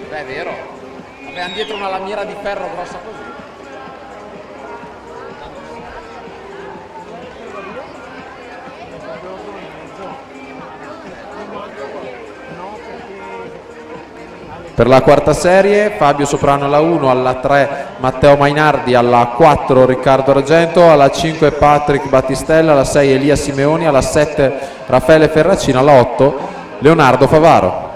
Beh, è vero. Avevano dietro una lamiera di ferro grossa così. Per la quarta serie Fabio Soprano alla 1, alla 3 Matteo Mainardi, alla 4 Riccardo Argento, alla 5 Patrick Battistella, alla 6 Elia Simeoni, alla 7 Raffaele Ferracino, alla 8 Leonardo Favaro.